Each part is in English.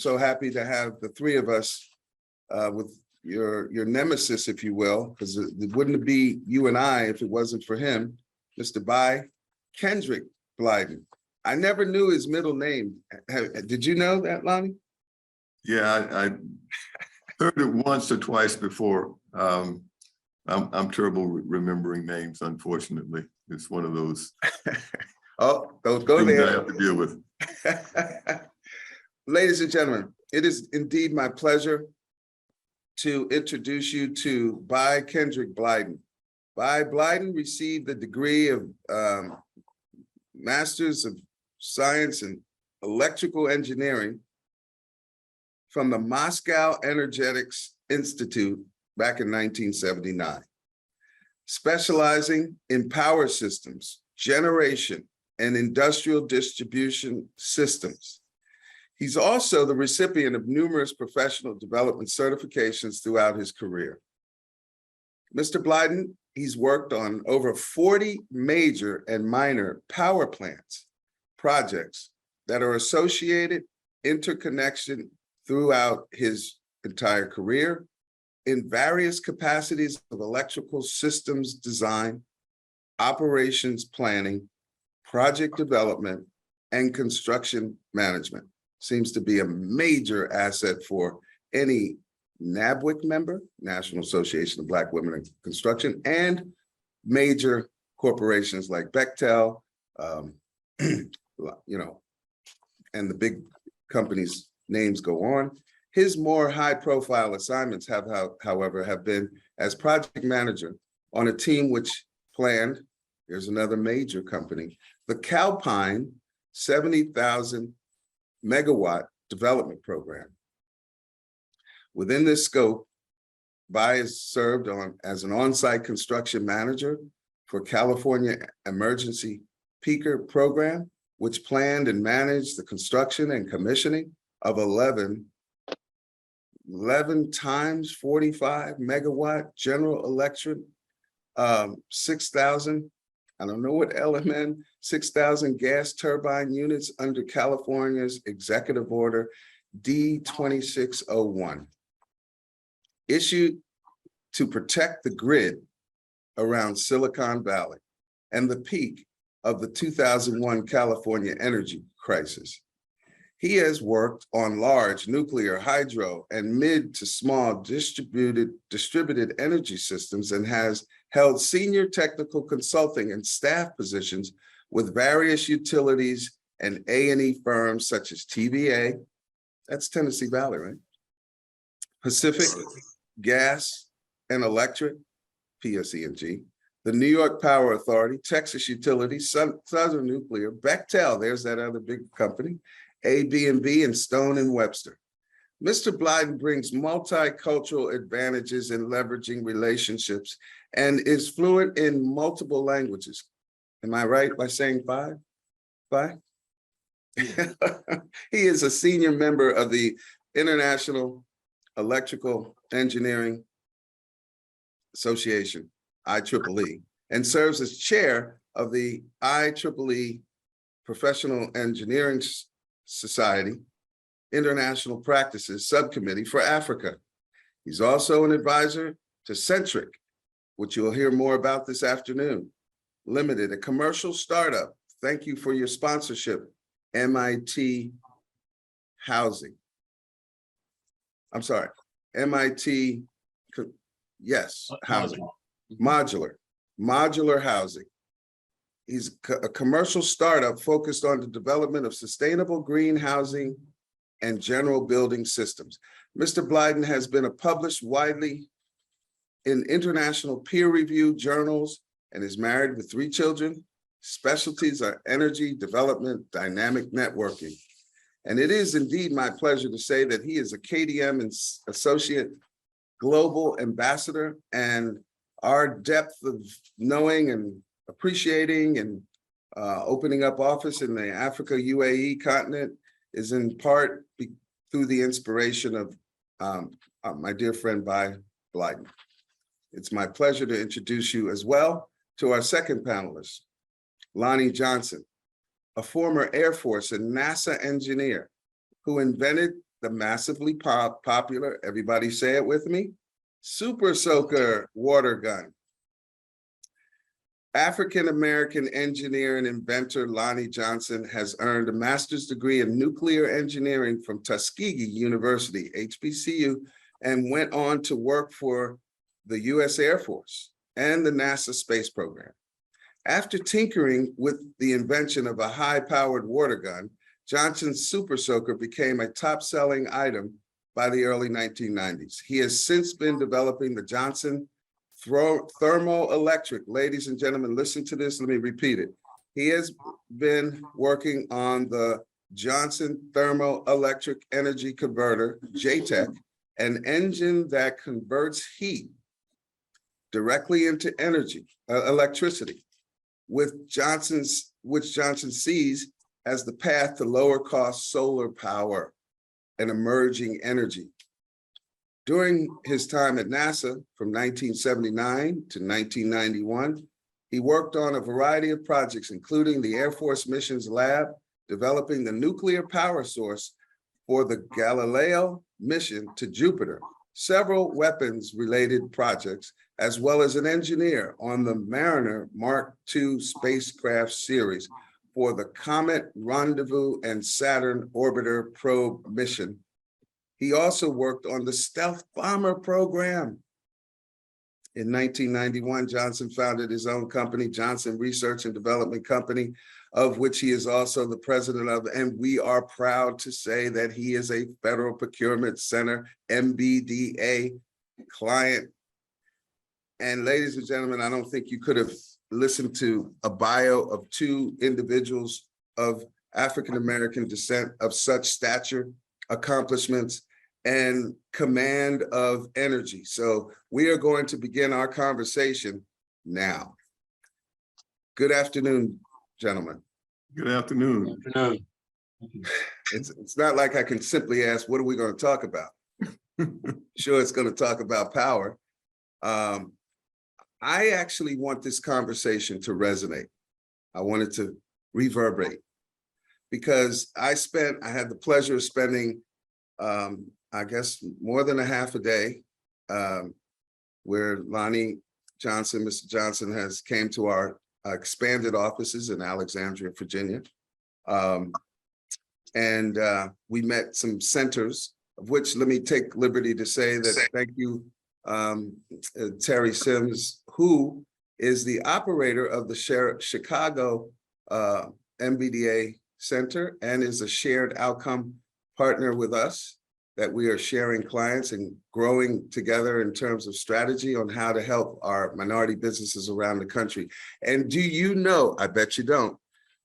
so happy to have the three of us with your nemesis, if you will, because it wouldn't be you and I if it wasn't for him, Mr. Kendrick Blyden. I never knew his middle name. Did you know that, Lonnie? Yeah, I heard it once or twice before. I'm terrible remembering names, unfortunately. It's one of those Oh, don't go things there. I have to deal with. Ladies and gentlemen, it is indeed my pleasure to introduce you to Kendrick Blyden. Blyden received the degree of Masters of Science in Electrical Engineering from the Moscow Energetics Institute back in 1979, specializing in power systems, generation, and industrial distribution systems. He's also the recipient of numerous professional development certifications throughout his career. Mr. Blyden, he's worked on over 40 major and minor power plants projects that are associated interconnection throughout his entire career in various capacities of electrical systems design, operations planning, project development, and construction management. Seems to be a major asset for any NABWIC member, National Association of Black Women in Construction, and major corporations like Bechtel, you know, and the big companies' names go on. His more high-profile assignments however, have been as project manager on a team which planned, here's another major company, the Calpine 70,000 megawatt development program. Within this scope, has served as an on-site construction manager for California Emergency Peaker Program, which planned and managed the construction and commissioning of 11 times 45 megawatt General Electric 6,000, I don't know what LMN, 6,000 gas turbine units under California's Executive Order D2601, issued to protect the grid around Silicon Valley and the peak of the 2001 California energy crisis. He has worked on large nuclear, hydro, and mid to small distributed energy systems and has held senior technical consulting and staff positions with various utilities and A&E firms such as TVA, that's Tennessee Valley, right? Pacific Gas and Electric, PSE&G, the New York Power Authority, Texas Utilities, Southern Nuclear, Bechtel, there's that other big company, AB&B, and Stone and Webster. Mr. Blyden brings multicultural advantages in leveraging relationships and is fluent in multiple languages. Am I right by saying five? He is a senior member of the International Electrical Engineering Association, IEEE, and serves as chair of the IEEE Professional Engineering Society International Practices Subcommittee for Africa. He's also an advisor to Centric, which you'll hear more about this afternoon, Limited, a commercial startup. Thank you for your sponsorship, MIT Housing. I'm sorry, MIT, yes, housing, modular housing. He's a commercial startup focused on the development of sustainable green housing and general building systems. Mr. Blyden has been published widely in international peer-reviewed journals and is married with 3 children. Specialties are energy, development, dynamic networking. And it is indeed my pleasure to say that he is a KDM Associate Global Ambassador, and our depth of knowing and appreciating and opening up office in the Africa UAE continent is in part through the inspiration of my dear friend Blyden. It's my pleasure to introduce you as well to our second panelist, Lonnie Johnson, a former Air Force and NASA engineer who invented the massively popular, everybody say it with me, Super Soaker water gun. African-American engineer and inventor Lonnie Johnson has earned a master's degree in nuclear engineering from Tuskegee University, HBCU, and went on to work for the US Air Force and the NASA space program. After tinkering with the invention of a high-powered water gun, Johnson's Super Soaker became a top-selling item by the early 1990s. He has since been developing the Johnson thermoelectric. Ladies and gentlemen, listen to this. Let me repeat it. He has been working on the Johnson thermoelectric energy converter, JTEC, an engine that converts heat directly into energy, electricity, which Johnson sees as the path to lower cost solar power and emerging energy. During his time at NASA from 1979 to 1991, he worked on a variety of projects, including the Air Force Missions Lab, developing the nuclear power source for the Galileo mission to Jupiter, several weapons-related projects, as well as an engineer on the Mariner Mark II spacecraft series for the Comet Rendezvous and Saturn Orbiter probe mission. He also worked on the stealth bomber program. In 1991, Johnson founded his own company, Johnson Research and Development Company, of which he is also the president of, and we are proud to say that he is a Federal Procurement Center, MBDA client. And ladies and gentlemen, I don't think you could have listened to a bio of two individuals of African-American descent of such stature, accomplishments, and command of energy. So we are going to begin our conversation now. Good afternoon, gentlemen. Good afternoon. It's not like I can simply ask, what are we going to talk about? Sure, it's going to talk about power. I actually want this conversation to resonate. I want it to reverberate because I had the pleasure of spending I guess more than a half a day where Lonnie Johnson, Mr. Johnson has came to our expanded offices in Alexandria, Virginia. And we met some centers, of which let me take liberty to say that thank you, Terry Sims, who is the operator of the Chicago MBDA Center and is a shared outcome partner with us, that we are sharing clients and growing together in terms of strategy on how to help our minority businesses around the country. And do you know, I bet you don't,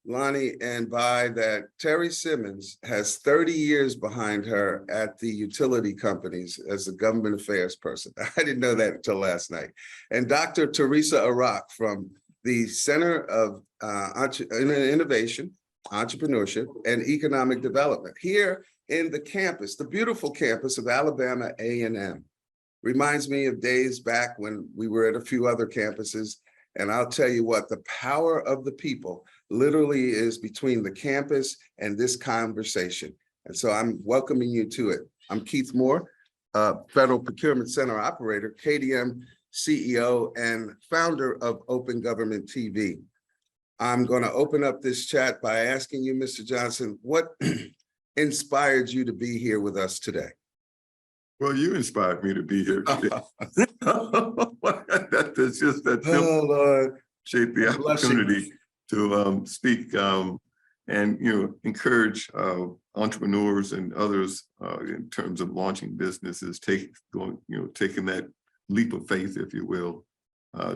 Lonnie and Vi, that Terry Simmons has 30 years behind her at the utility companies as a government affairs person. I didn't know that until last night. And Dr. Teresa Arak from the Center of Innovation, Entrepreneurship, and Economic Development here in the campus, the beautiful campus of Alabama A&M. Reminds me of days back when we were at a few other campuses. And I'll tell you what, the power of the people literally is between the campus and this conversation. And so I'm welcoming you to it. I'm Keith Moore, Federal Procurement Center operator, KDM CEO, and founder of Open Government TV. I'm going to open up this chat by asking you, Mr. Johnson, what inspired you to be here with us today? Well, you inspired me to be here today. That's just that simple. Oh, Lord. Shape the opportunity to speak and encourage entrepreneurs and others in terms of launching businesses, taking that leap of faith, if you will,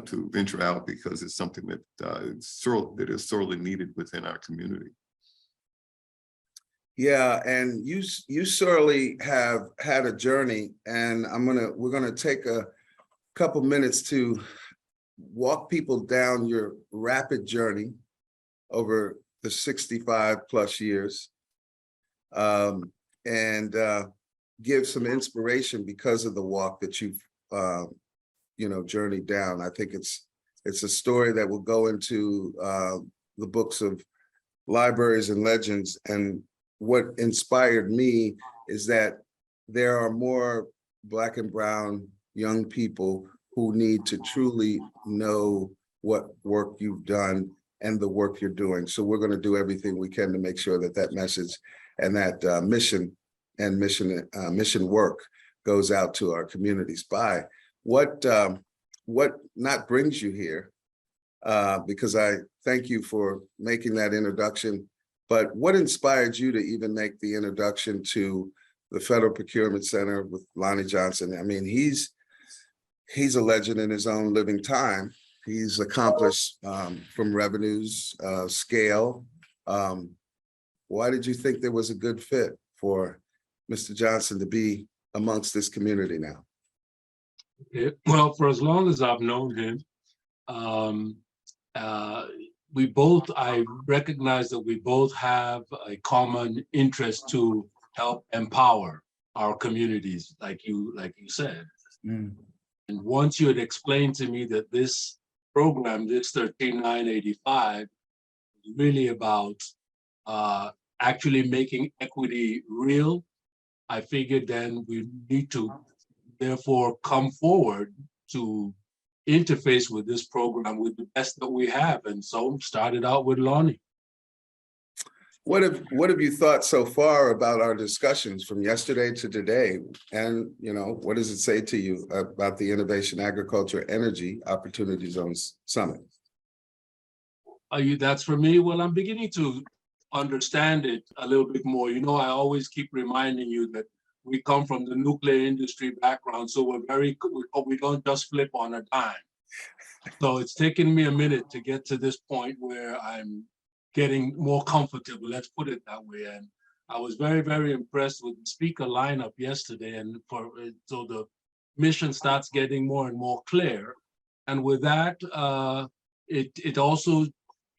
to venture out, because it's something that is sorely needed within our community. Yeah, and you surely have had a journey, and we're gonna take a couple minutes to walk people down your rapid journey over the 65 plus years, and give some inspiration because of the walk that you've journeyed down. I think it's a story that will go into the books of libraries and legends, and what inspired me is that there are more Black and brown young people who need to truly know what work you've done and the work you're doing. So we're going to do everything we can to make sure that that message and that mission work goes out to our communities. What not brings you here, because I thank you for making that introduction, but what inspired you to even make the introduction to the Federal Procurement Center with Lonnie Johnson? I mean, he's a legend in his own living time. He's accomplished from revenues, scale. Why did you think there was a good fit for Mr. Johnson to be amongst this community now? Well, for as long as I've known him, I recognize that we both have a common interest to help empower our communities, like you said. And once you had explained to me that this program, this 13985, is really about actually making equity real, I figured then we need to therefore come forward to interface with this program with the best that we have. And so started out with Lonnie. What have you thought so far about our discussions from yesterday to today? And, you know, what does it say to you about the Innovation Agriculture Energy Opportunity Zones Summit? That's for me. Well, I'm beginning to understand it a little bit more. You know, I always keep reminding you that we come from the nuclear industry background, so we don't just flip on a dime. So it's taken me a minute to get to this point where I'm getting more comfortable, let's put it that way. And I was very, very impressed with the speaker lineup yesterday. And so the mission starts getting more and more clear. And with that, it also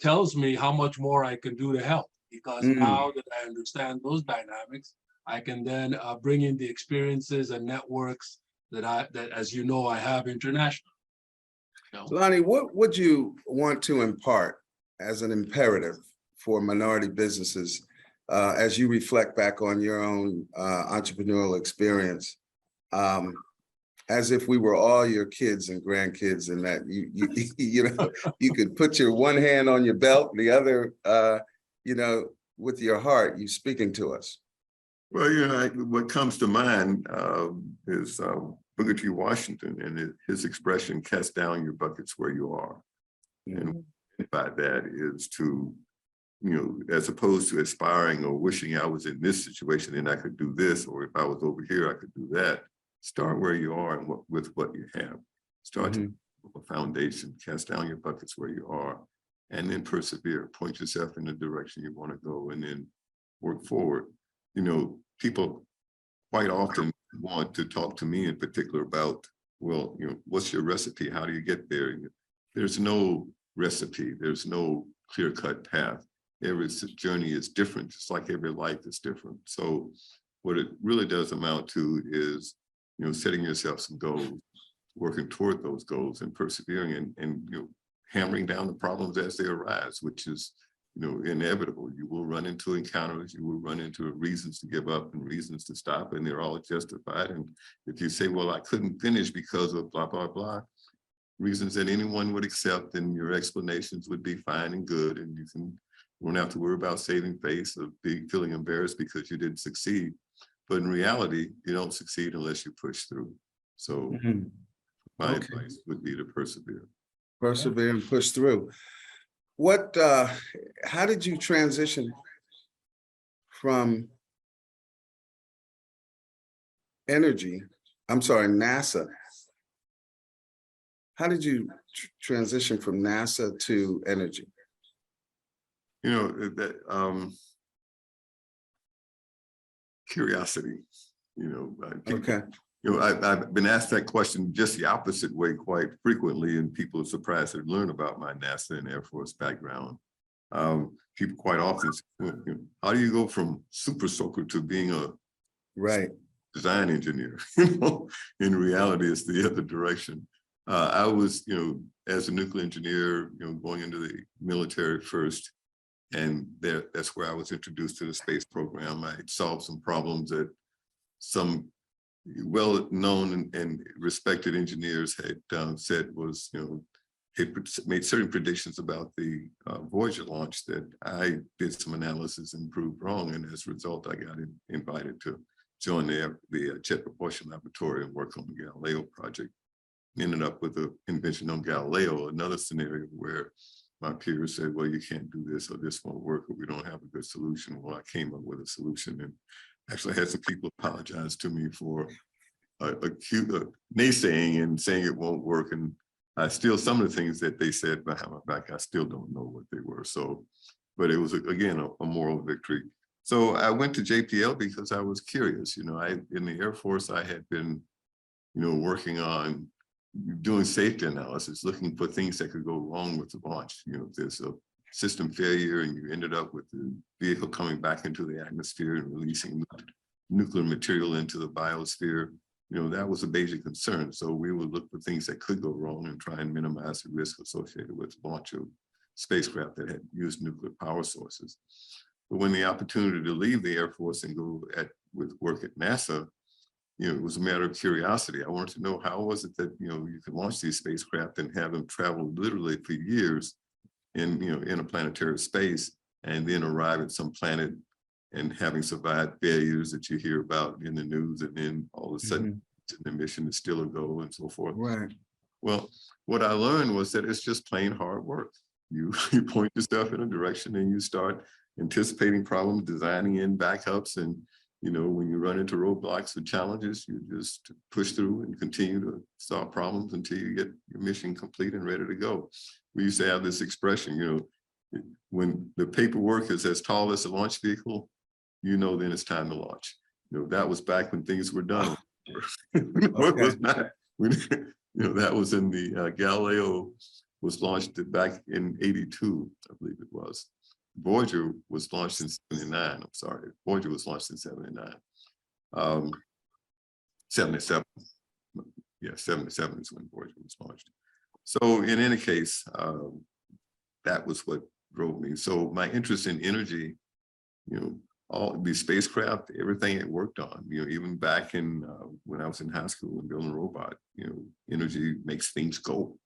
tells me how much more I can do to help, because now that I understand those dynamics, I can then bring in the experiences and networks that as you know, I have internationally. You know? Lonnie, what would you want to impart as an imperative for minority businesses as you reflect back on your own entrepreneurial experience, as if we were all your kids and grandkids, and that you know, you could put your one hand on your belt, the other, you know, with your heart, you speaking to us? Well, you know, what comes to mind is Booker T. Washington and his expression, cast down your buckets where you are. And by that is to, you know, as opposed to aspiring or wishing I was in this situation and I could do this, or if I was over here, I could do that. Start where you are and with what you have. Start to build a foundation, cast down your buckets where you are, and then persevere, point yourself in the direction you want to go, and then work forward. You know, people quite often want to talk to me in particular about, well, you know, what's your recipe? How do you get there? There's no recipe. There's no clear-cut path. Every journey is different, just like every life is different. So what it really does amount to is, you know, setting yourself some goals, working toward those goals and persevering and you know, hammering down the problems as they arise, which is, you know, inevitable. You will run into encounters, you will run into reasons to give up and reasons to stop, and they're all justified. And if you say, well, I couldn't finish because of blah, blah, blah, reasons that anyone would accept, and your explanations would be fine and good, and you won't have to worry about saving face or feeling embarrassed because you didn't succeed. But in reality, you don't succeed unless you push through. So my advice would be to persevere. Persevere and push through. What, how did you transition from NASA? How did you transition from NASA to energy? You know, that curiosity, you know, people, you know, I've been asked that question just the opposite way quite frequently, and people are surprised to learn about my NASA and Air Force background. People quite often say, well, you know, how do you go from super soaker to being a design engineer? You know, in reality, it's the other direction. I was, you know, as a nuclear engineer, you know, going into the military first, And that's where I was introduced to the space program. I solved some problems that some well-known and respected engineers had said was, had made certain predictions about the Voyager launch that I did some analysis and proved wrong. And as a result, I got invited to join the Jet Propulsion Laboratory and work on the Galileo project. Ended up with an invention on Galileo, another scenario where my peers said, well, you can't do this or this won't work or we don't have a good solution. Well, I came up with a solution and actually had some people apologize to me for naysaying and saying it won't work. And I still, some of the things that they said behind my back, I still don't know what they were. So, but it was, again, a moral victory. So I went to JPL because I was curious. In the Air Force, I had been, working on doing safety analysis, looking for things that could go wrong with the launch. If there's a system failure and you ended up with the vehicle coming back into the atmosphere and releasing nuclear material into the biosphere, that was a major concern. So we would look for things that could go wrong and try and minimize the risk associated with the launch of spacecraft that had used nuclear power sources. But when the opportunity to leave the Air Force and go with work at NASA, it was a matter of curiosity. I wanted to know how was it that, you could launch these spacecraft and have them travel literally for years in interplanetary space and then arrive at some planet and having survived failures that you hear about in the news, and then all of a sudden the mission is still a go and so forth. Right. Well, what I learned was that it's just plain hard work. You point your stuff in a direction and you start anticipating problems, designing in backups, and when you run into roadblocks or challenges, you just push through and continue to solve problems until you get your mission complete and ready to go. We used to have this expression, when the paperwork is as tall as a launch vehicle, then it's time to launch. That was back when things were done. It was not, that was in the Galileo was launched back in '82, I believe it was. Voyager was launched in '79. I'm sorry, Voyager was launched in '79. 77. Yeah, 77 is when Voyager was launched. So in any case, that was what drove me. So my interest in energy, all these spacecraft, everything it worked on, even back in when I was in high school and building a robot, energy makes things go.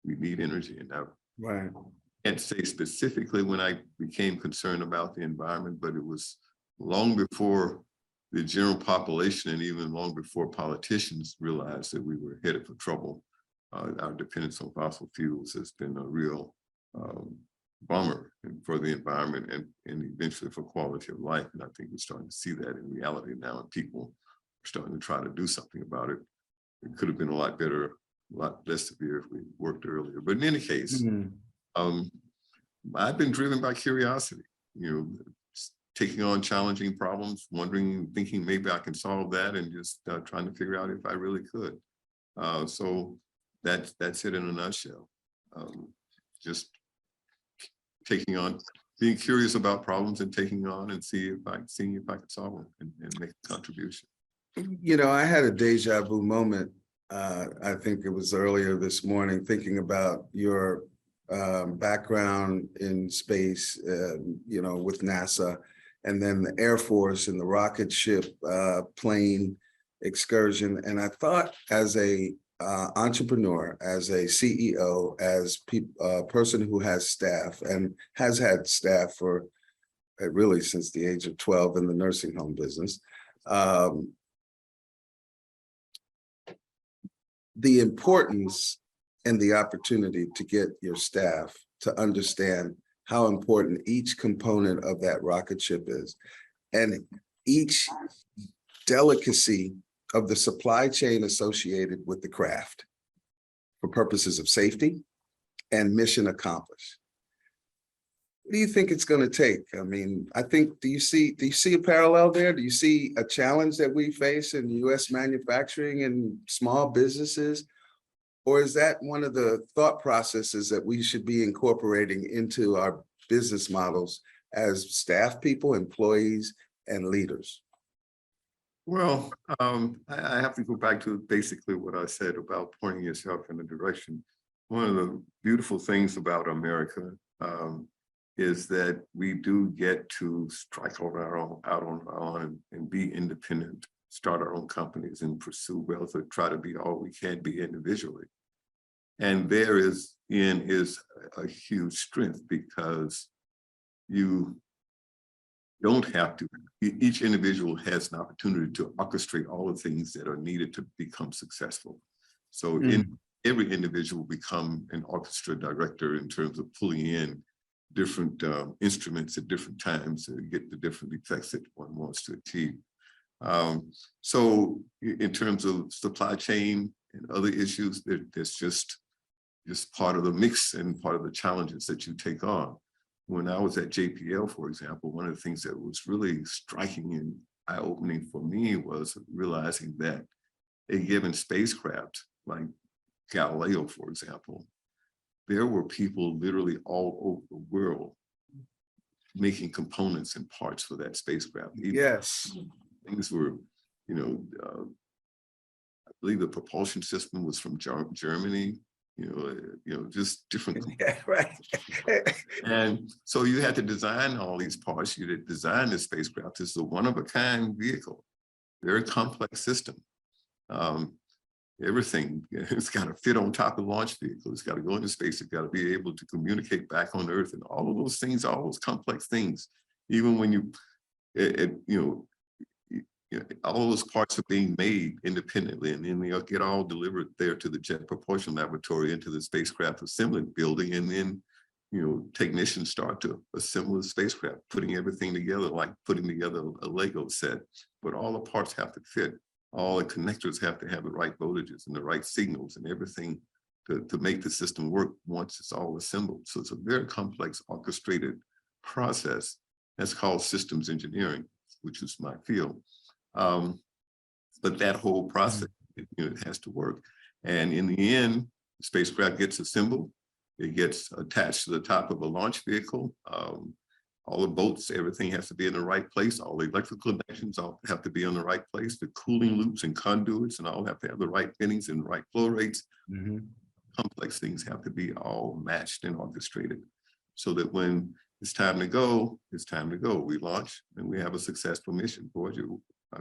We need energy, and I can't say specifically when I became concerned about the environment, but it was long before the general population and even long before politicians realized that we were headed for trouble. Our dependence on fossil fuels has been a real bummer for the environment and eventually for quality of life. And I think we're starting to see that in reality now, and people are starting to try to do something about it. It could have been a lot better, a lot less severe if we worked earlier. But in any case, I've been driven by curiosity, taking on challenging problems, wondering, thinking maybe I can solve that, and just trying to figure out if I really could. So that's it in a nutshell. Just taking on, being curious about problems and taking on and seeing if I can solve them and make a contribution. I had a deja vu moment. I think it was earlier this morning, thinking about your background in space, with NASA, and then the Air Force and the rocket ship plane excursion. And I thought, as a entrepreneur, as a CEO, as a person who has staff and has had staff for really since the age of 12 in the nursing home business, the importance and the opportunity to get your staff to understand how important each component of that rocket ship is, and each delicacy of the supply chain associated with the craft for purposes of safety and mission accomplished. What do you think it's going to take? I mean, do you see a parallel there? Do you see a challenge that we face in U.S. manufacturing and small businesses? Or is that one of the thought processes that we should be incorporating into our business models as staff people, employees, and leaders? Well, I have to go back to basically what I said about pointing yourself in a direction. One of the beautiful things about America is that we do get to strike out on our own and be independent, start our own companies and pursue wealth, or try to be all we can be individually. And there is a huge strength, because you don't have to, each individual has an opportunity to orchestrate all the things that are needed to become successful. So every individual become an orchestra director in terms of pulling in different instruments at different times to get the different effects that one wants to achieve. So in terms of supply chain and other issues, there's just part of the mix and part of the challenges that you take on. When I was at JPL, for example, one of the things that was really striking and eye-opening for me was realizing that a given spacecraft, like Galileo, for example, there were people literally all over the world making components and parts for that spacecraft. Yes. Things were, I believe the propulsion system was from Germany, just different. Yeah, right. And so you had to design all these parts. You had to design the spacecraft. It's a one-of-a-kind vehicle, very complex system. Everything, it's got to fit on top of the launch vehicle. It's got to go into space. It's got to be able to communicate back on Earth, and all of those things, all those complex things. Even when all those parts are being made independently, and then they get all delivered there to the Jet Propulsion Laboratory, into the spacecraft assembly building, and then technicians start to assemble the spacecraft, putting everything together like putting together a Lego set. But all the parts have to fit. All the connectors have to have the right voltages and the right signals and everything to make the system work once it's all assembled. So it's a very complex orchestrated process. That's called systems engineering, which is my field. But that whole process, it has to work. And in the end, the spacecraft gets assembled. It gets attached to the top of a launch vehicle. All the bolts, everything has to be in the right place. All the electrical connections all have to be in the right place. The cooling loops and conduits and all have to have the right fittings and the right flow rates. Complex things have to be all matched and orchestrated, so that when it's time to go, it's time to go. We launch and we have a successful mission. Voyager,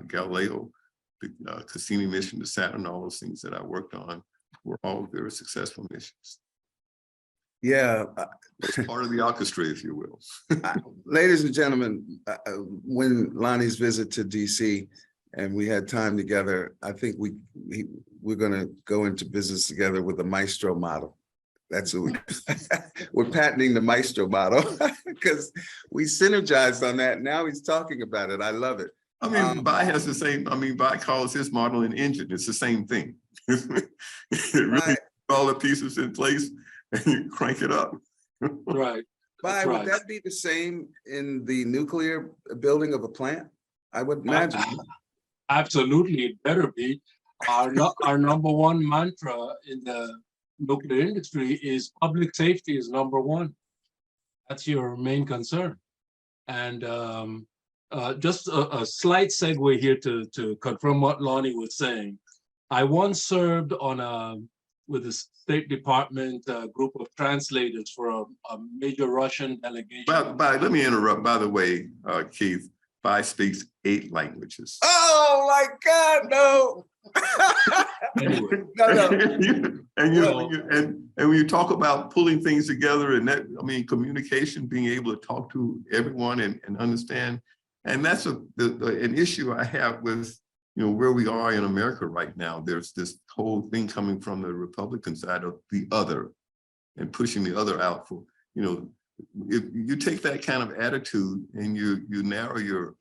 Galileo, the Cassini mission to Saturn, all those things that I worked on were all very successful missions. Yeah. It's part of the orchestra, if you will. Ladies and gentlemen, when Lonnie's visit to DC and we had time together, I think we're going to go into business together with the Maestro model. That's what we're patenting, the Maestro model, because we synergized on that. Now he's talking about it. I love it. I mean, Bai has the same, Bai calls his model an engine. It's the same thing. It really all the pieces in place and you crank it up. Right. Bai, would that be the same in the nuclear building of a plant? I would imagine. Absolutely, it better be. Our number one mantra in the nuclear industry is public safety is number one. That's your main concern. And just a slight segue here to confirm what Lonnie was saying. I once served on with the State Department group of translators for a major Russian delegation. Let me interrupt. By the way, Keith, Bai speaks 8 languages. Oh my God, no. Anyway. No. And when you talk about pulling things together, and that, communication, being able to talk to everyone and understand, and that's an issue I have with where we are in America right now. There's this whole thing coming from the Republican side of the other and pushing the other out for, if you take that kind of attitude and you narrow your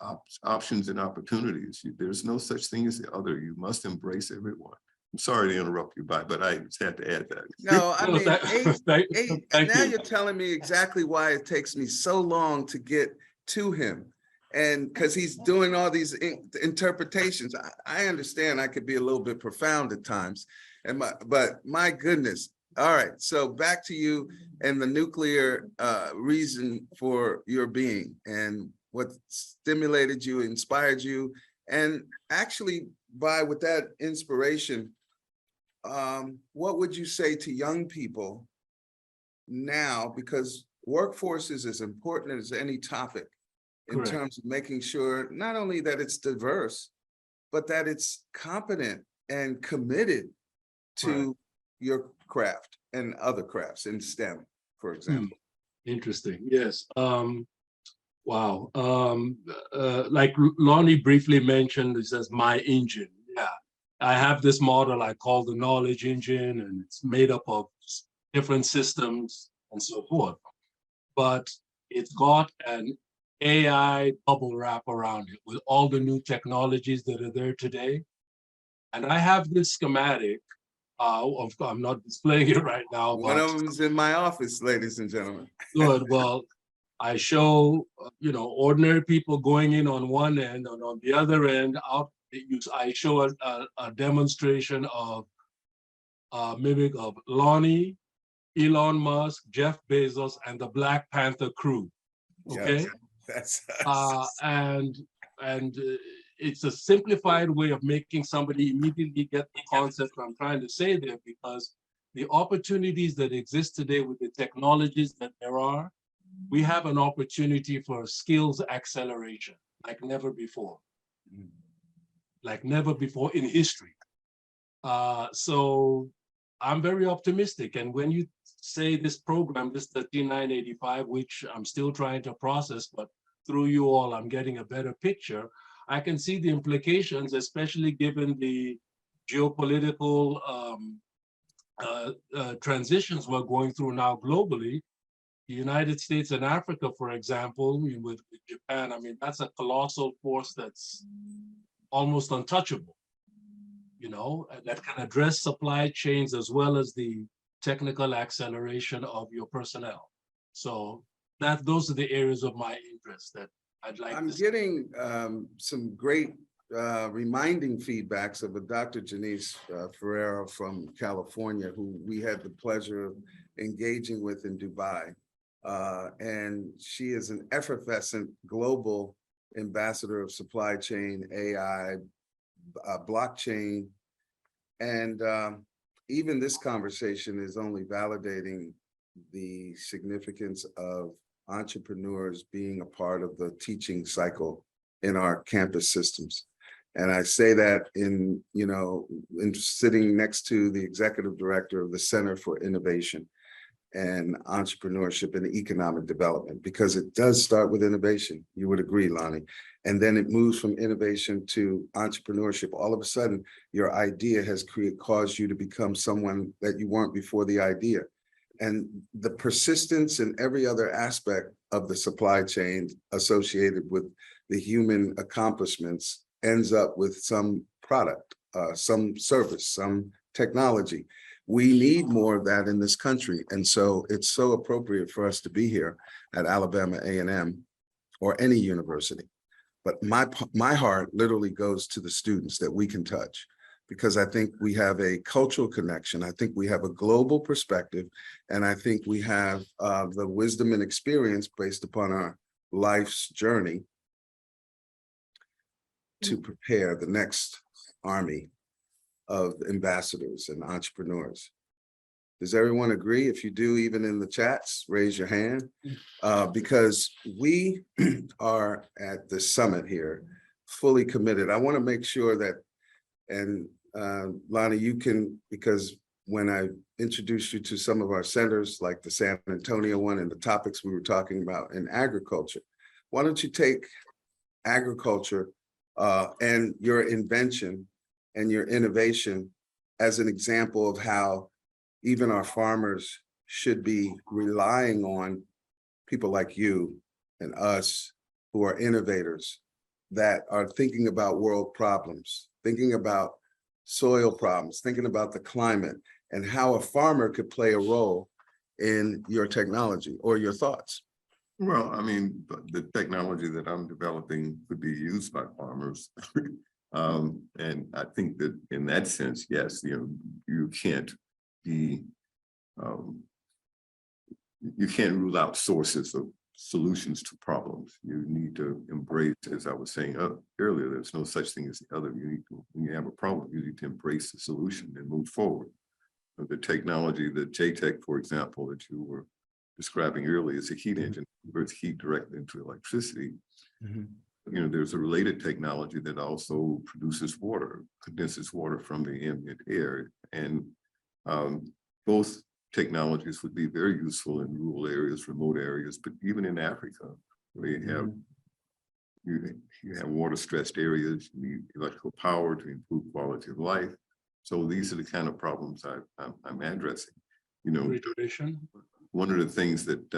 options and opportunities, there's no such thing as the other. You must embrace everyone. I'm sorry to interrupt you, but I just had to add that. No, I mean, Thank now you. you're telling me exactly why it takes me so long to get to him. And because he's doing all these interpretations. I understand I could be a little bit profound at times, but my goodness. All right, so back to you and the nuclear reason for your being and what stimulated you, inspired you, and actually with that inspiration, what would you say to young people now? Because workforce is as important as any topic in Correct. terms of making sure not only that it's diverse, but that it's competent and committed to your craft and other crafts in STEM, for example. Interesting. Yes. Wow. Like Lonnie briefly mentioned, it says my engine. Yeah. I have this model I call the knowledge engine, and it's made up of different systems and so forth. But it's got an AI bubble wrap around it with all the new technologies that are there today. And I have this schematic. I'm not displaying it right now, One but of them is in my office, ladies and gentlemen. good. Well, I show, ordinary people going in on one end, and on the other end, I show a demonstration of mimic of Lonnie, Elon Musk, Jeff Bezos, and the Black Panther crew. Okay, Yes, that's and it's a simplified way of making somebody immediately get the concept I'm trying to say there, because the opportunities that exist today with the technologies that there are, we have an opportunity for skills acceleration like never before in history. So I'm very optimistic. And when you say this program, this 13985, which I'm still trying to process, but through you all, I'm getting a better picture. I can see the implications, especially given the geopolitical transitions we're going through now globally. The United States and Africa, for example, with Japan, I mean, that's a colossal force that's almost untouchable, that can address supply chains as well as the technical acceleration of your personnel. So those are the areas of my interest that I'd like I'm to see. getting some great reminding feedbacks of a Dr. Janice Ferrero from California, who we had the pleasure of engaging with in Dubai. And she is an effervescent global ambassador of supply chain, AI, blockchain. And even this conversation is only validating the significance of entrepreneurs being a part of the teaching cycle in our campus systems. And I say that in sitting next to the executive director of the Center for Innovation and Entrepreneurship and Economic Development, because it does start with innovation. You would agree, Lonnie. And then it moves from innovation to entrepreneurship. All of a sudden, your idea has caused you to become someone that you weren't before the idea. And the persistence in every other aspect of the supply chain associated with the human accomplishments ends up with some product, some service, some technology. We need more of that in this country. And so it's so appropriate for us to be here at Alabama A&M or any university. But my heart literally goes to the students that we can touch, because I think we have a cultural connection. I think we have a global perspective, and I think we have the wisdom and experience based upon our life's journey to prepare the next army of ambassadors and entrepreneurs. Does everyone agree? If you do, even in the chats, raise your hand, because we are at the summit here, fully committed. I want to make sure that, and Lonnie, you can, because when I introduced you to some of our centers, like the San Antonio one and the topics we were talking about in agriculture, why don't you take agriculture and your invention and your innovation as an example of how even our farmers should be relying on people like you and us who are innovators that are thinking about world problems, thinking about soil problems, thinking about the climate, and how a farmer could play a role in your technology or your thoughts. Well, I mean, the technology that I'm developing could be used by farmers. And I think that in that sense, yes, you can't be, you can't rule out sources of solutions to problems. You need to embrace, as I was saying earlier, there's no such thing as the other. When you have a problem, you need to embrace the solution and move forward. The technology, the JTech, for example, that you were describing earlier as a heat engine, converts heat directly into electricity. Mhm. You know, there's a related technology that also produces water, condenses water from the ambient air. And both technologies would be very useful in rural areas, remote areas, but even in Africa, where you have you have water-stressed areas, you need electrical power to improve quality of life. So these are the kind of problems I'm addressing. You know, Refrigeration. one of the things that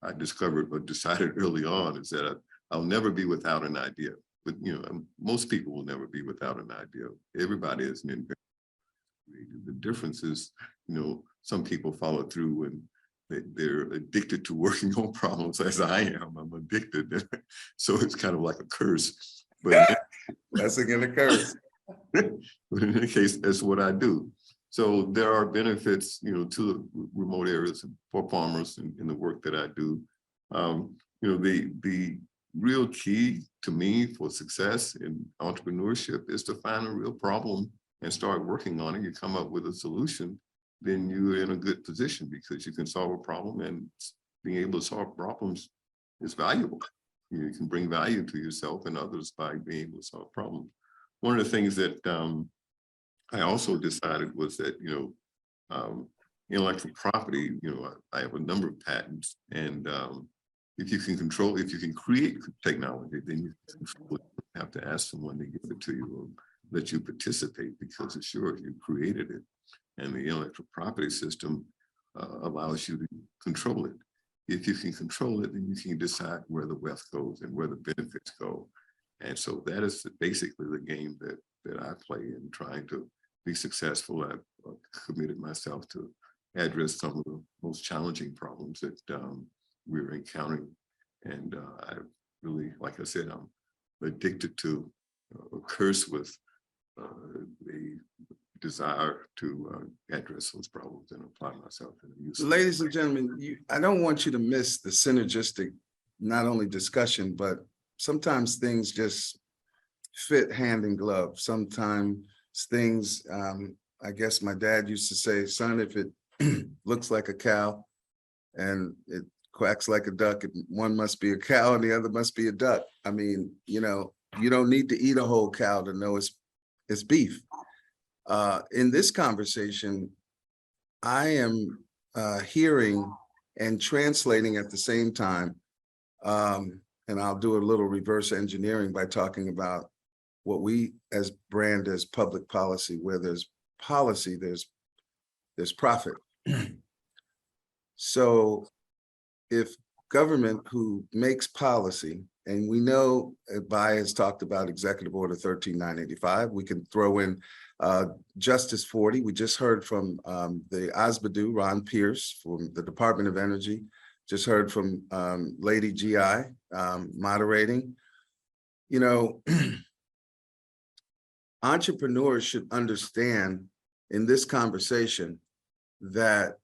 I discovered or decided early on is that I'll never be without an idea. But you know, most people will never be without an idea. Everybody is an inventor. The difference is, you know, some people follow through and they're addicted to working on problems, as I am. I'm addicted. So it's kind of like a curse. But Blessing and a curse. but in any case, that's what I do. So there are benefits, you know, to remote areas for farmers in the work that I do. You know, the real key to me for success in entrepreneurship is to find a real problem and start working on it. You come up with a solution, then you're in a good position because you can solve a problem, and being able to solve problems is valuable. You can bring value to yourself and others by being able to solve problems. One of the things that I also decided was that, you know, intellectual property, you know, I have a number of patents, and if you can create technology, then you have to ask someone to give it to you or let you participate because it's yours, you created it. And the intellectual property system allows you to control it. If you can control it, then you can decide where the wealth goes and where the benefits go. And so that is basically the game that I play in trying to be successful. I've committed myself to address some of the most challenging problems that we're encountering. And I really, like I said, I'm addicted to a curse with the desire to address those problems and apply myself in a useful way. Ladies and gentlemen, I don't want you to miss the synergistic, not only discussion, but sometimes things just fit hand in glove. Sometimes things, I guess my dad used to say, son, if it looks like a cow and it quacks like a duck, one must be a cow and the other must be a duck. I mean, you know, you don't need to eat a whole cow to know it's beef. In this conversation, I am hearing and translating at the same time, and I'll do a little reverse engineering by talking about what we as brand as public policy. Where there's policy, there's profit. So if government who makes policy, and we know Bai has talked about Executive Order 13985, we can throw in Justice 40. We just heard from the OSBDU, Ron Pierce from the Department of Energy, just heard from Lady GI moderating. You know, entrepreneurs should understand in this conversation that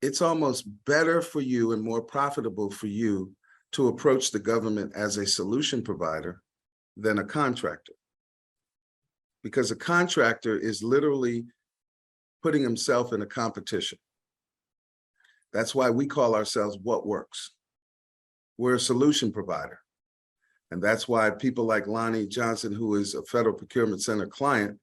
it's almost better for you and more profitable for you to approach the government as a solution provider than a contractor. Because a contractor is literally putting himself in a competition. That's why we call ourselves What Works. We're a solution provider. And that's why people like Lonnie Johnson, who is a Federal Procurement Center client,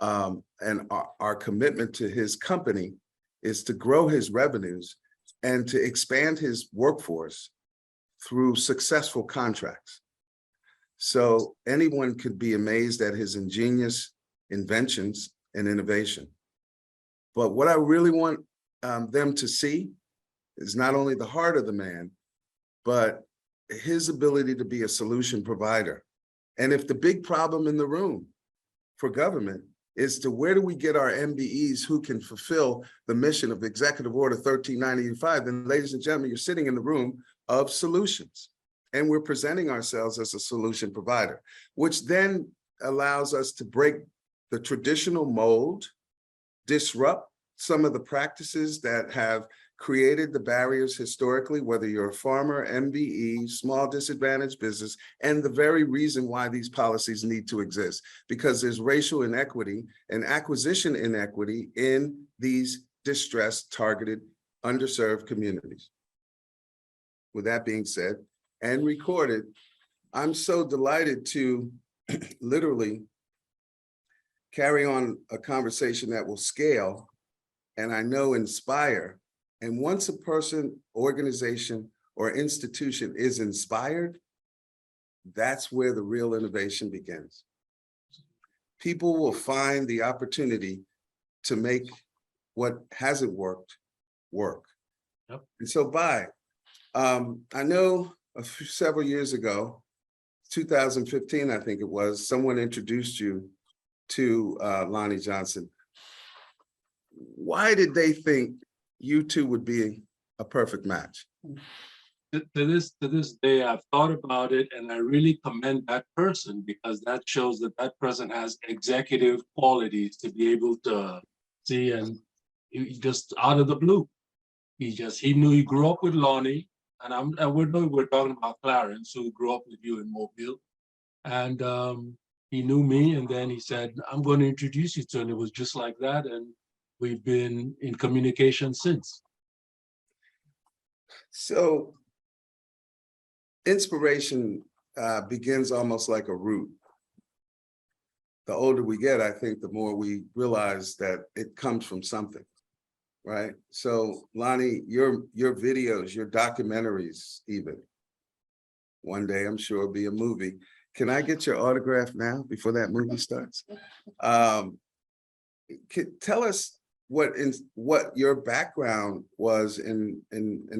and our commitment to his company is to grow his revenues and to expand his workforce through successful contracts. So anyone could be amazed at his ingenious inventions and innovation. But what I really want them to see is not only the heart of the man, but his ability to be a solution provider. And if the big problem in the room for government is to where do we get our MBEs who can fulfill the mission of Executive Order 13985, then ladies and gentlemen, you're sitting in the room of solutions. And we're presenting ourselves as a solution provider, which then allows us to break the traditional mold, disrupt some of the practices that have created the barriers historically, whether you're a farmer, MBE, small disadvantaged business, and the very reason why these policies need to exist, because there's racial inequity and acquisition inequity in these distressed, targeted underserved communities. With that being said, and recorded, I'm so delighted to literally carry on a conversation that will scale and I know inspire. And once a person, organization, or institution is inspired, that's where the real innovation begins. People will find the opportunity to make what hasn't worked work. Yep. And so I know several years ago, 2015, I think it was, someone introduced you to Lonnie Johnson. Why did they think you two would be a perfect match? To this day, I've thought about it, and I really commend that person, because that shows that that person has executive qualities to be able to see, and he just out of the blue. He knew. He grew up with Lonnie, and we're talking about Clarence, who grew up with you in Mobile, and he knew me, and then he said, "I'm going to introduce you to," and it was just like that, and we've been in communication since. So inspiration begins almost like a root. The older we get, I think the more we realize that it comes from something, right? So Lonnie, your videos, your documentaries even, one day I'm sure it'll be a movie. Can I get your autograph now before that movie starts? Tell us what your background was in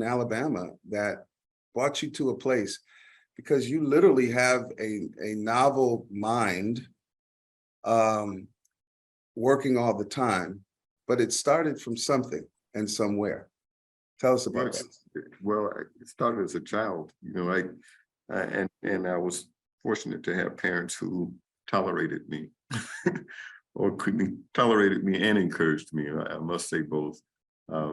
Alabama that brought you to a place, because you literally have a novel mind, working all the time, but it started from something and somewhere. Tell us about that. Well, it started as a child, and I was fortunate to have parents who tolerated me or tolerated me and encouraged me. I must say both,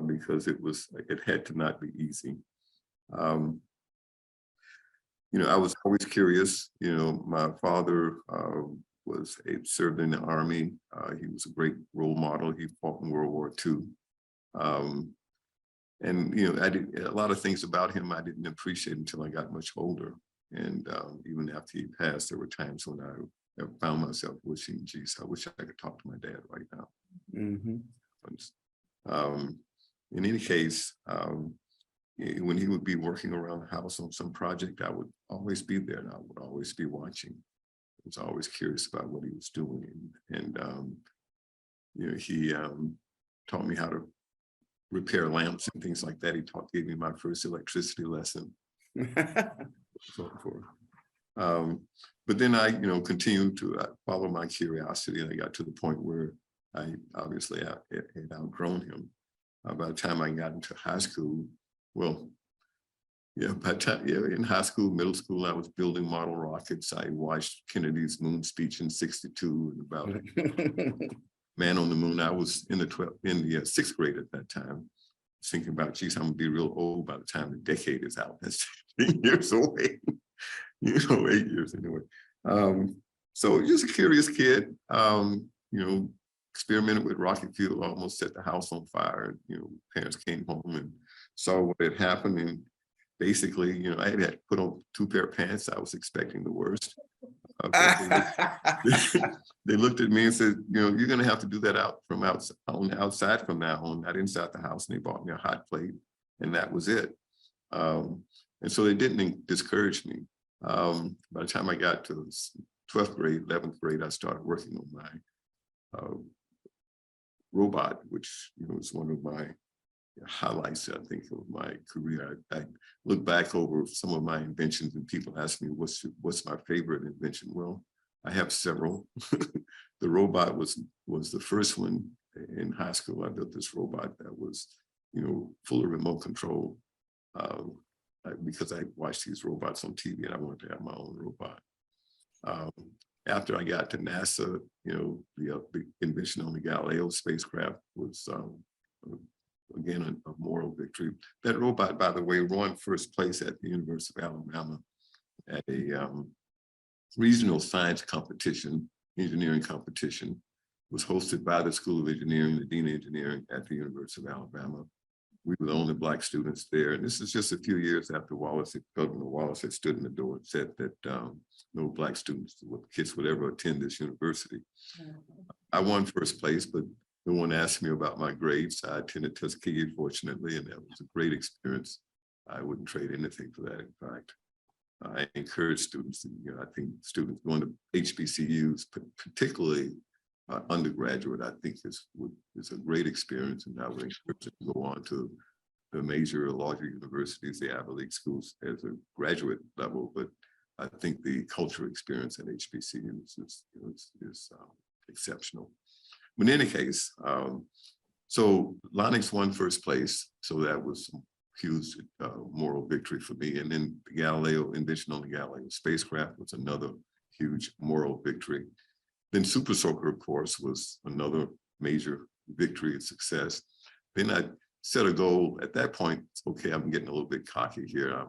because it had to not be easy. I was always curious. My father served in the Army. He was a great role model. He fought in World War II. And a lot of things about him I didn't appreciate until I got much older. And even after he passed, there were times when I found myself wishing, geez, I wish I could talk to my dad right now. Mm-hmm. In any case, when he would be working around the house on some project, I would always be there, and I would always be watching. I was always curious about what he was doing. And he taught me how to repair lamps and things like that. He gave me my first electricity lesson. So forth. But then I, continued to follow my curiosity, and I got to the point where I obviously had outgrown him. By the time I got into high school, by the time, in high school, middle school, I was building model rockets. I watched Kennedy's moon speech in '62 and about Man on the Moon. I was in the sixth grade at that time, thinking about, geez, I'm gonna be real old by the time the decade is out. That's 10 years away. 8 years anyway. So just a curious kid, experimented with rocket fuel, almost set the house on fire. Parents came home and saw what had happened. And basically, I had to put on 2 pair of pants. I was expecting the worst. They looked at me and said, you're going to have to do that outside from now on, not inside the house. And they bought me a hot plate, and that was it. And so they didn't discourage me. By the time I got to 12th grade, 11th grade, I started working on my robot, which was one of my highlights, I think, of my career. I look back over some of my inventions, and people ask me, what's my favorite invention? Well, I have several. The robot was the first one in high school. I built this robot that was, full of remote control, because I watched these robots on TV, and I wanted to have my own robot. After I got to NASA, the invention on the Galileo spacecraft was, again, a moral victory. That robot, by the way, won first place at the University of Alabama at a regional science competition, engineering competition. It was hosted by the School of Engineering, the Dean of Engineering at the University of Alabama. we were the only Black students there. And this is just a few years after Governor Wallace had stood in the door and said that no Black students, kids would ever attend this university. I won first place, but no one asked me about my grades. I attended Tuskegee, fortunately, and that was a great experience. I wouldn't trade anything for that, in fact. I encourage students, I think students going to HBCUs, particularly undergraduate, I think is a great experience, and I would encourage them to go on to the major or larger universities, the Ivy League schools as a graduate level. But I think the cultural experience at HBCUs is exceptional. But in any case, so Lonix won first place, so that was a huge moral victory for me. And then the Galileo invention on the Galileo spacecraft was another huge moral victory. Then Super Soaker, of course, was another major victory and success. Then I set a goal at that point. Okay, I'm getting a little bit cocky here. I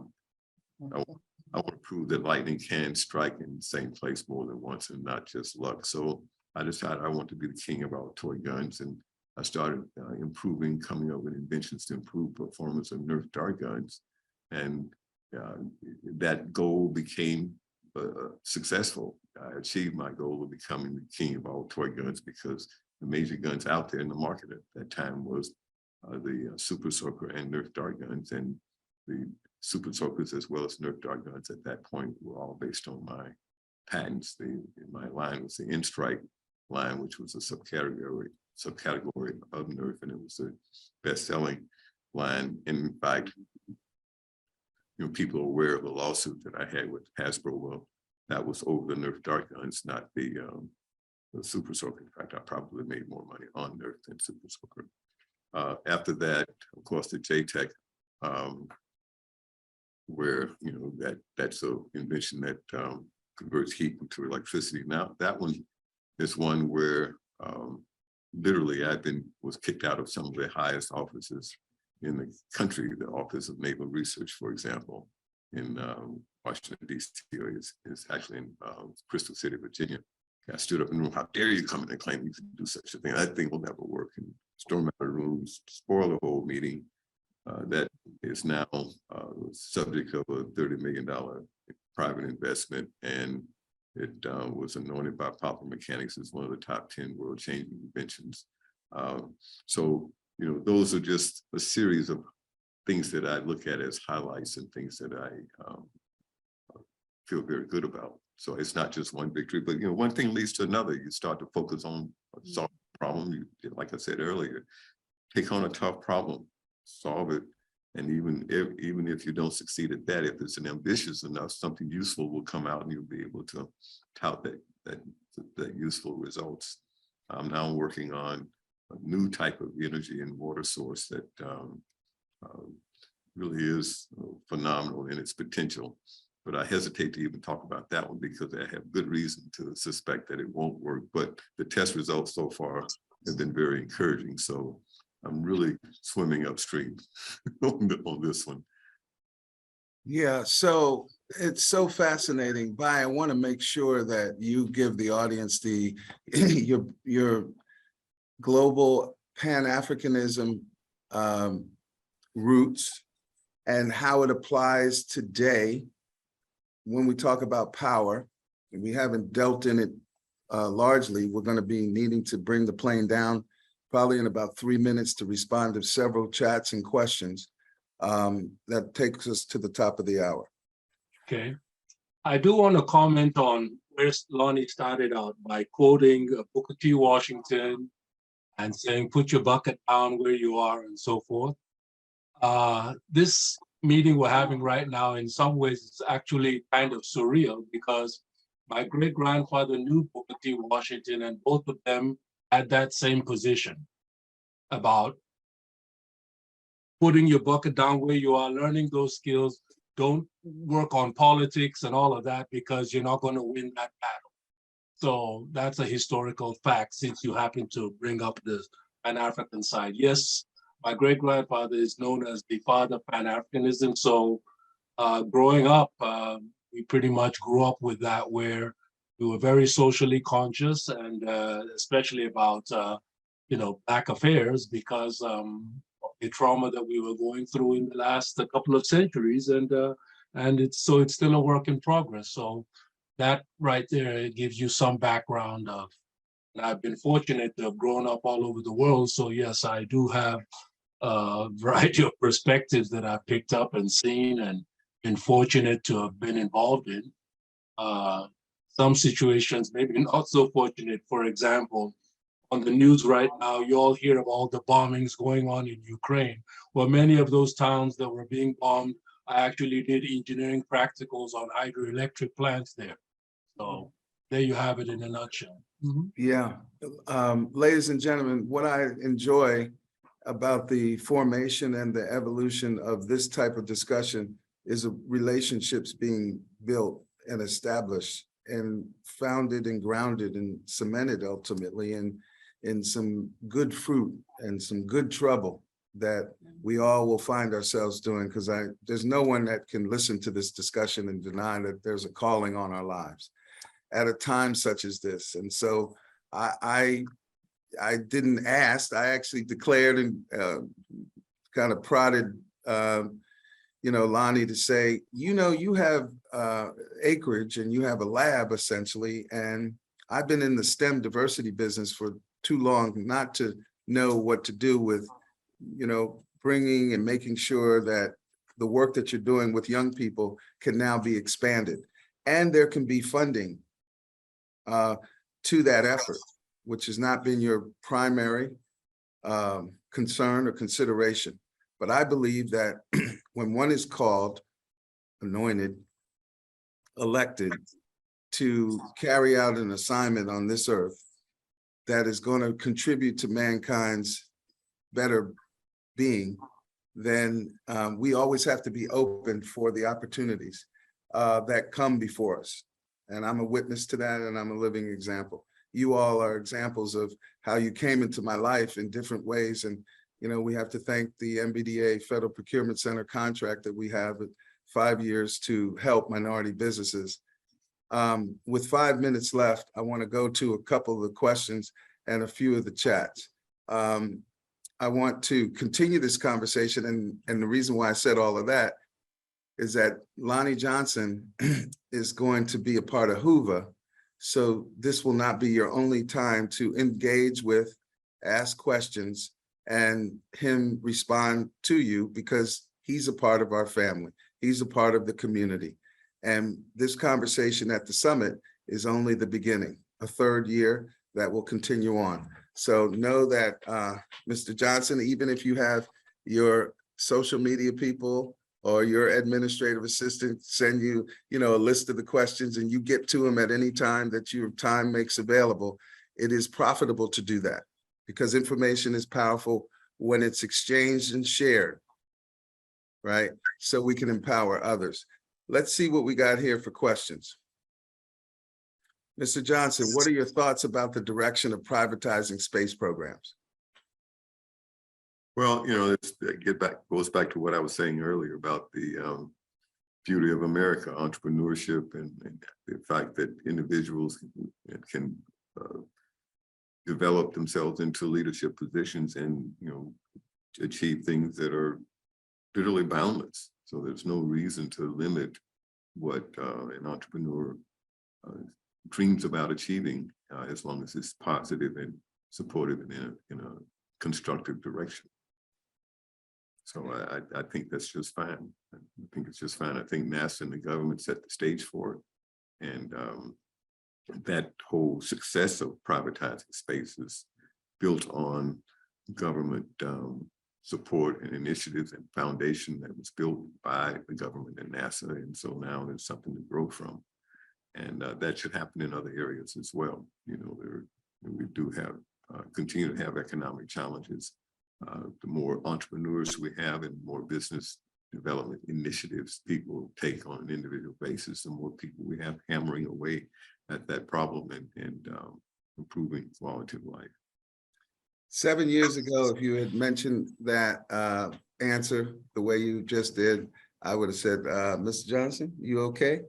want to prove that lightning can strike in the same place more than once and not just luck. So I decided I want to be the king of our toy guns, and I started coming up with inventions to improve performance of Nerf dart guns, and that goal became successful. I achieved my goal of becoming the king of all toy guns, because the major guns out there in the market at that time was the Super Soaker and Nerf dart guns, and the Super Soakers as well as Nerf dart guns at that point were all based on my patents. My line was the N-Strike line, which was a subcategory of Nerf, and it was the best-selling line. And in fact, people are aware of a lawsuit that I had with Hasbro. Well, that was over the Nerf dart guns, not the Super Soaker. In fact, I probably made more money on Nerf than Super Soaker. After that, of course, the JTech, where that's an invention that converts heat into electricity. Now that one is one where literally was kicked out of some of the highest offices in the country. The Office of Naval Research, for example, in Washington, D.C. is actually in Crystal City, Virginia. I stood up in the room, how dare you come in and claim you can do such a thing? That thing will never work. And storm out of the rooms, spoil the whole meeting. That is now subject of a $30 million private investment, and it was anointed by Popular Mechanics as one of the top 10 world-changing inventions. So, those are just a series of things that I look at as highlights and things that I feel very good about. So it's not just one victory, but one thing leads to another. You start to focus on solving a problem. Like I said earlier, take on a tough problem, solve it. And even if you don't succeed at that, if it's an ambitious enough, something useful will come out and you'll be able to tout that useful results. I'm now working on a new type of energy and water source that really is phenomenal in its potential. But I hesitate to even talk about that one because I have good reason to suspect that it won't work. But the test results so far have been very encouraging. So I'm really swimming upstream on this one. Yeah, so it's so fascinating. Vi, I want to make sure that you give the audience your global Pan-Africanism roots and how it applies today when we talk about power. And we haven't dealt in it largely. We're going to be needing to bring the plane down probably in about 3 minutes to respond to several chats and questions. That takes us to the top of the hour. Okay. I do want to comment on where Lonnie started out by quoting Booker T. Washington and saying, put your bucket down where you are and so forth. This meeting we're having right now, in some ways, is actually kind of surreal because my great-grandfather knew Booker T. Washington, and both of them had that same position about putting your bucket down where you are, learning those skills. Don't work on politics and all of that because you're not going to win that battle. So that's a historical fact, since you happen to bring up the Pan-African side. Yes, my great-grandfather is known as the father of Pan-Africanism. So growing up, we pretty much grew up with that, where we were very socially conscious, and especially about Black affairs, because of a trauma that we were going through in the last couple of centuries, and it's still a work in progress. So that right there gives you some background of. And I've been fortunate to have grown up all over the world. So yes, I do have a variety of perspectives that I've picked up and seen and been fortunate to have been involved in. Some situations, maybe not so fortunate. For example, on the news right now, you all hear of all the bombings going on in Ukraine. Well, many of those towns that were being bombed, I actually did engineering practicals on hydroelectric plants there. So there you have it in a nutshell. Yeah. Ladies and gentlemen, what I enjoy about the formation and the evolution of this type of discussion is relationships being built and established and founded and grounded and cemented ultimately in some good fruit and some good trouble that we all will find ourselves doing, because there's no one that can listen to this discussion and deny that there's a calling on our lives at a time such as this. And so I didn't ask, I actually declared and kind of prodded Lonnie to say, you have acreage and you have a lab essentially, and I've been in the STEM diversity business for too long not to know what to do with, bringing and making sure that the work that you're doing with young people can now be expanded. And there can be funding to that effort, which has not been your primary concern or consideration. But I believe that when one is called, anointed, elected to carry out an assignment on this earth that is going to contribute to mankind's better being, then we always have to be open for the opportunities that come before us. And I'm a witness to that, and I'm a living example. You all are examples of how you came into my life in different ways. And, we have to thank the MBDA Federal Procurement Center contract that we have at 5 years to help minority businesses. With 5 minutes left, I want to go to a couple of the questions and a few of the chats. I want to continue this conversation. And the reason why I said all of that is that Lonnie Johnson is going to be a part of HOOVA. So this will not be your only time to engage with, ask questions, and him respond to you, because he's a part of our family. He's a part of the community. And this conversation at the summit is only the beginning, a third year that will continue on. So know that, Mr. Johnson, even if you have your social media people or your administrative assistant send you, a list of the questions and you get to them at any time that your time makes available, it is profitable to do that, because information is powerful when it's exchanged and shared, right? So we can empower others. Let's see what we got here for questions. Mr. Johnson, what are your thoughts about the direction of privatizing space programs? Well, goes back to what I was saying earlier about the beauty of America, entrepreneurship, and the fact that individuals can develop themselves into leadership positions and, achieve things that are literally boundless. So there's no reason to limit what an entrepreneur dreams about achieving, as long as it's positive and supportive in a constructive direction. So I think that's just fine. I think it's just fine. I think NASA and the government set the stage for it. And that whole success of privatizing space is built on government support and initiatives and foundation that was built by the government and NASA. And so now there's something to grow from. And that should happen in other areas as well. We do have, continue to have economic challenges. The more entrepreneurs we have and more business development initiatives people take on an individual basis, the more people we have hammering away at that problem and improving quality of life. 7 years ago, if you had mentioned that answer the way you just did, I would have said, Mr. Johnson, you okay?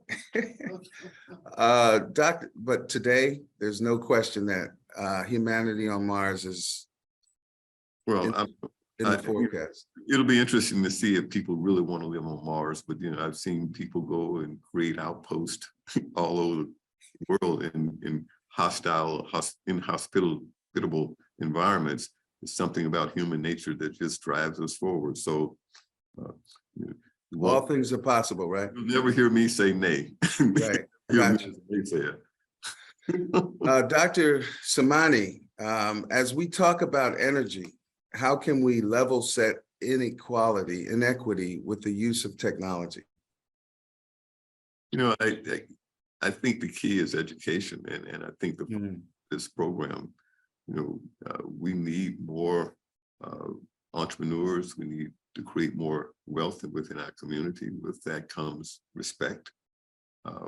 Doctor, but today, there's no question that humanity on Mars is. Well, in the forecast. It'll be interesting to see if people really want to live on Mars, but I've seen people go and create outposts all over the world in inhospitable environments. It's something about human nature that just drives us forward. So all things are possible, right? You'll never hear me say nay. Right. Gotcha. Dr. Samani, as we talk about energy, how can we level set inequity with the use of technology? I think the key is education, and I think this program, we need more entrepreneurs. We need to create more wealth within our community. With that comes respect.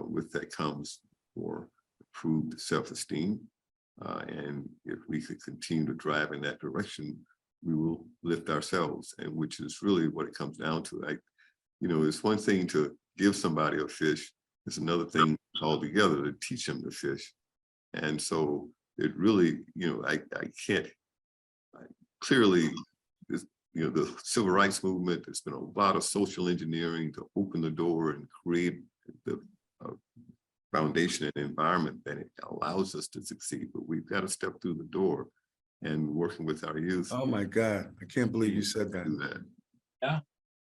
With that comes more improved self-esteem. And if we could continue to drive in that direction, we will lift ourselves, and which is really what it comes down to. It's one thing to give somebody a fish. It's another thing altogether to teach them to fish. And so it really, clearly, the civil rights movement, there's been a lot of social engineering to open the door and create the foundation and environment that it allows us to succeed. But we've got to step through the door and working with our youth. Oh my God, I can't believe you said that. Do that. Yeah.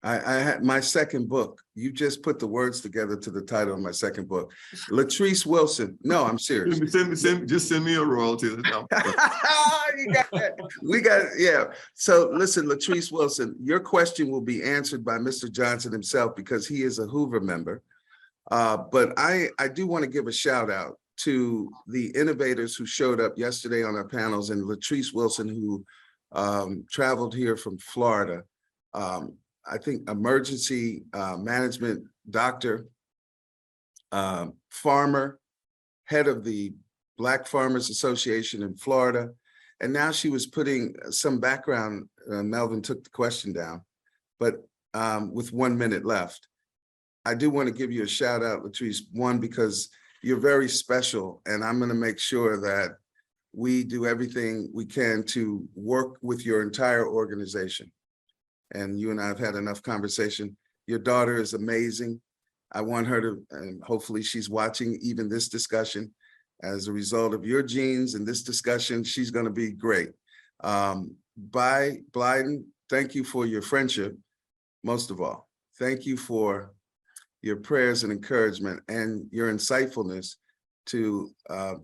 I had my second book. You just put the words together to the title of my second book. Latrice Wilson. No, I'm serious. Just send me a royalty. You got that. We got it. Yeah. So listen, Latrice Wilson, your question will be answered by Mr. Johnson himself because he is a Hoover member. But I do want to give a shout out to the innovators who showed up yesterday on our panels, and Latrice Wilson, who traveled here from Florida. I think emergency management doctor, farmer, head of the Black Farmers Association in Florida. And now she was putting some background, Melvin took the question down, but with 1 minute left. I do want to give you a shout out, Latrice, one, because you're very special, and I'm going to make sure that we do everything we can to work with your entire organization. And you and I have had enough conversation. Your daughter is amazing. I want her to, and hopefully she's watching even this discussion. As a result of your genes and this discussion, she's going to be great. Blyden, thank you for your friendship. Most of all, thank you for your prayers and encouragement and your insightfulness to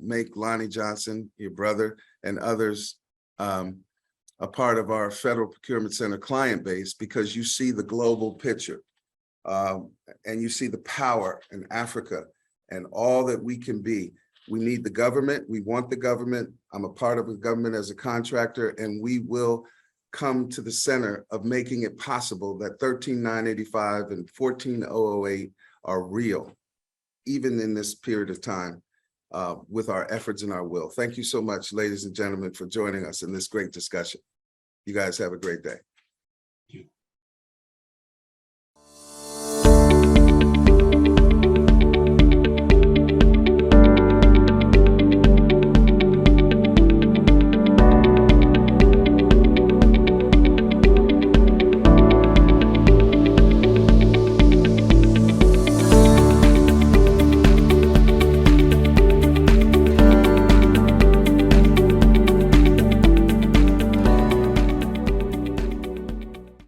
make Lonnie Johnson, your brother, and others a part of our Federal Procurement Center client base, because you see the global picture and you see the power in Africa and all that we can be. We need the government. We want the government. I'm a part of the government as a contractor, and we will come to the center of making it possible that 13,985 and 14,008 are real, even in this period of time, with our efforts and our will. Thank you so much, ladies and gentlemen, for joining us in this great discussion. You guys have a great day.